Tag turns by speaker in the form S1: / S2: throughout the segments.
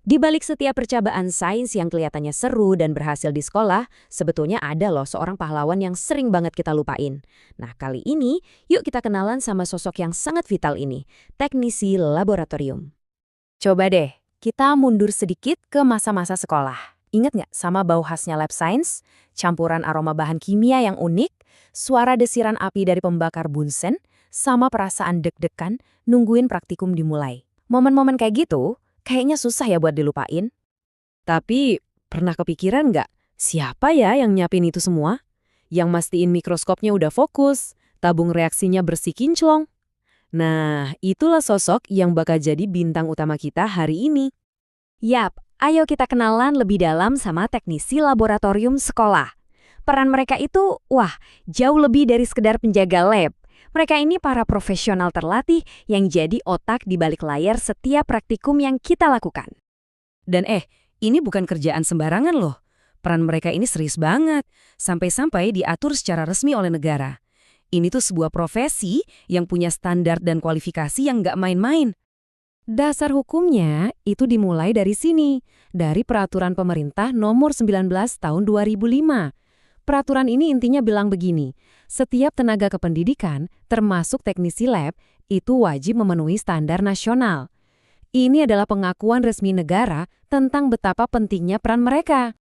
S1: Di balik setiap percobaan sains yang kelihatannya seru dan berhasil di sekolah, sebetulnya ada loh seorang pahlawan yang sering banget kita lupain. Nah, kali ini yuk kita kenalan sama sosok yang sangat vital ini, teknisi laboratorium. Coba deh, kita mundur sedikit ke masa-masa sekolah. Ingat nggak sama bau khasnya lab science, campuran aroma bahan kimia yang unik, suara desiran api dari pembakar bunsen, sama perasaan deg-degan nungguin praktikum dimulai. Momen-momen kayak gitu, kayaknya susah ya buat dilupain. Tapi, pernah kepikiran nggak, siapa ya yang nyiapin itu semua? Yang mastiin mikroskopnya udah fokus, tabung reaksinya bersih kinclong? Nah, itulah sosok yang bakal jadi bintang utama kita hari ini. Yap, ayo kita kenalan lebih dalam sama teknisi laboratorium sekolah. Peran mereka itu, wah, jauh lebih dari sekedar penjaga lab. Mereka ini para profesional terlatih yang jadi otak di balik layar setiap praktikum yang kita lakukan. Dan ini bukan kerjaan sembarangan loh. Peran mereka ini serius banget, sampai-sampai diatur secara resmi oleh negara. Ini tuh sebuah profesi yang punya standar dan kualifikasi yang nggak main-main. Dasar hukumnya itu dimulai dari sini, dari Peraturan Pemerintah Nomor 19 Tahun 2005. Peraturan ini intinya bilang begini, setiap tenaga kependidikan, termasuk teknisi lab, itu wajib memenuhi standar nasional. Ini adalah pengakuan resmi negara tentang betapa pentingnya peran mereka.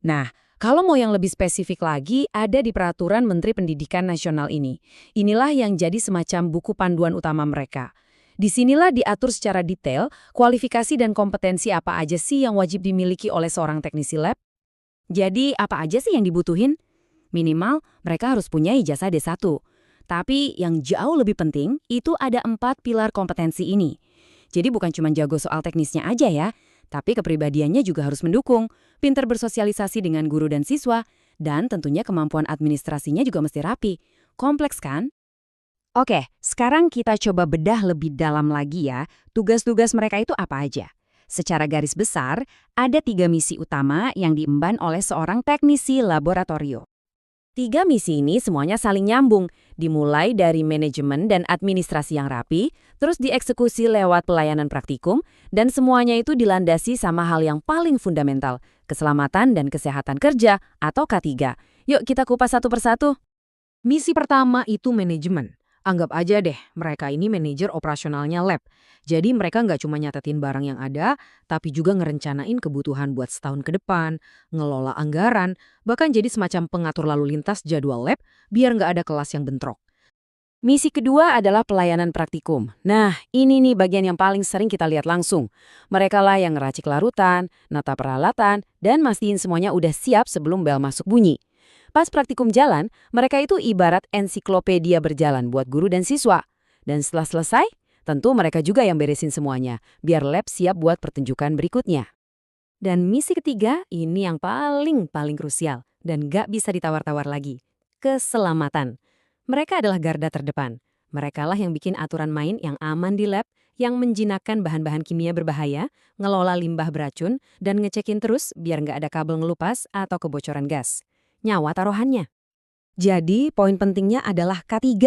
S1: Nah, kalau mau yang lebih spesifik lagi, ada di Peraturan Menteri Pendidikan Nasional ini. Inilah yang jadi semacam buku panduan utama mereka. Disinilah diatur secara detail kualifikasi dan kompetensi apa aja sih yang wajib dimiliki oleh seorang teknisi lab. Jadi, apa aja sih yang dibutuhin? Minimal, mereka harus punya ijazah D1. Tapi yang jauh lebih penting, itu ada 4 pilar kompetensi ini. Jadi bukan cuma jago soal teknisnya aja ya, tapi kepribadiannya juga harus mendukung, pintar bersosialisasi dengan guru dan siswa, dan tentunya kemampuan administrasinya juga mesti rapi. Kompleks kan? Oke, sekarang kita coba bedah lebih dalam lagi ya, tugas-tugas mereka itu apa aja. Secara garis besar, ada 3 misi utama yang diemban oleh seorang teknisi laboratorium. 3 misi ini semuanya saling nyambung, dimulai dari manajemen dan administrasi yang rapi, terus dieksekusi lewat pelayanan praktikum, dan semuanya itu dilandasi sama hal yang paling fundamental, keselamatan dan kesehatan kerja atau K3. Yuk kita kupas satu persatu. Misi pertama itu manajemen. Anggap aja deh, mereka ini manajer operasionalnya lab. Jadi mereka nggak cuma nyatetin barang yang ada, tapi juga ngerencanain kebutuhan buat setahun ke depan, ngelola anggaran, bahkan jadi semacam pengatur lalu lintas jadwal lab biar nggak ada kelas yang bentrok. Misi kedua adalah pelayanan praktikum. Nah, ini nih bagian yang paling sering kita lihat langsung. Mereka lah yang ngeracik larutan, nata peralatan, dan mastiin semuanya udah siap sebelum bel masuk bunyi. Pas praktikum jalan, mereka itu ibarat ensiklopedia berjalan buat guru dan siswa. Dan setelah selesai, tentu mereka juga yang beresin semuanya, biar lab siap buat pertunjukan berikutnya. Dan misi ketiga, ini yang paling krusial, dan gak bisa ditawar-tawar lagi. Keselamatan. Mereka adalah garda terdepan. Mereka lah yang bikin aturan main yang aman di lab, yang menjinakkan bahan-bahan kimia berbahaya, ngelola limbah beracun, dan ngecekin terus biar nggak ada kabel ngelupas atau kebocoran gas. Nyawa taruhannya. Jadi, poin pentingnya adalah K3,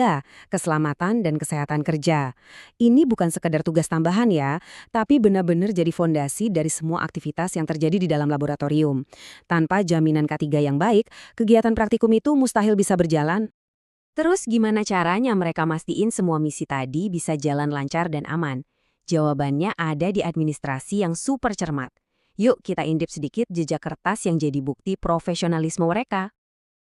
S1: keselamatan dan kesehatan kerja. Ini bukan sekedar tugas tambahan ya, tapi benar-benar jadi fondasi dari semua aktivitas yang terjadi di dalam laboratorium. Tanpa jaminan K3 yang baik, kegiatan praktikum itu mustahil bisa berjalan. Terus gimana caranya mereka mastiin semua misi tadi bisa jalan lancar dan aman? Jawabannya ada di administrasi yang super cermat. Yuk kita intip sedikit jejak kertas yang jadi bukti profesionalisme mereka.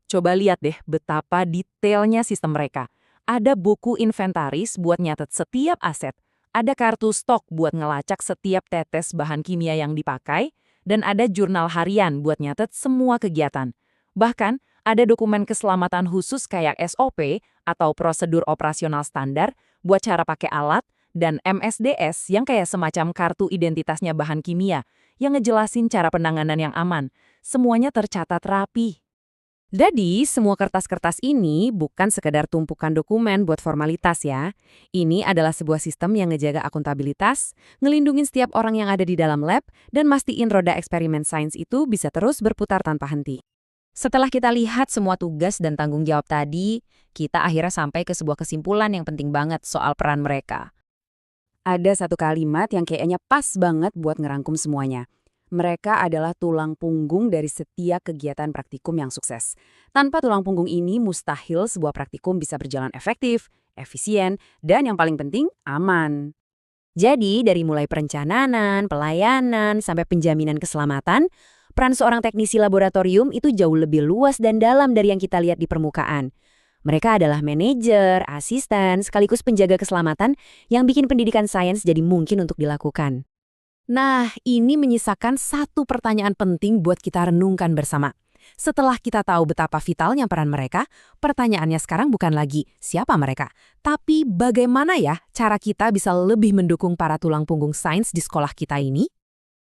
S1: Coba lihat deh betapa detailnya sistem mereka. Ada buku inventaris buat nyatet setiap aset. Ada kartu stok buat ngelacak setiap tetes bahan kimia yang dipakai. Dan ada jurnal harian buat nyatet semua kegiatan. Bahkan ada dokumen keselamatan khusus kayak SOP atau prosedur operasional standar buat cara pakai alat dan MSDS yang kayak semacam kartu identitasnya bahan kimia yang ngejelasin cara penanganan yang aman. Semuanya tercatat rapi. Jadi, semua kertas-kertas ini bukan sekedar tumpukan dokumen buat formalitas ya. Ini adalah sebuah sistem yang ngejaga akuntabilitas, ngelindungin setiap orang yang ada di dalam lab, dan mastiin roda eksperimen sains itu bisa terus berputar tanpa henti. Setelah kita lihat semua tugas dan tanggung jawab tadi, kita akhirnya sampai ke sebuah kesimpulan yang penting banget soal peran mereka.
S2: Ada satu kalimat yang kayaknya pas banget buat ngerangkum semuanya. Mereka adalah tulang punggung dari setiap kegiatan praktikum yang sukses. Tanpa tulang punggung ini, mustahil sebuah praktikum bisa berjalan efektif, efisien, dan yang paling penting, aman.
S1: Jadi, dari mulai perencanaan, pelayanan, sampai penjaminan keselamatan, peran seorang teknisi laboratorium itu jauh lebih luas dan dalam dari yang kita lihat di permukaan. Mereka adalah manajer, asisten, sekaligus penjaga keselamatan yang bikin pendidikan sains jadi mungkin untuk dilakukan.
S3: Nah, ini menyisakan satu pertanyaan penting buat kita renungkan bersama. Setelah kita tahu betapa vitalnya peran mereka, pertanyaannya sekarang bukan lagi siapa mereka, tapi bagaimana ya cara kita bisa lebih mendukung para tulang punggung sains di sekolah kita ini?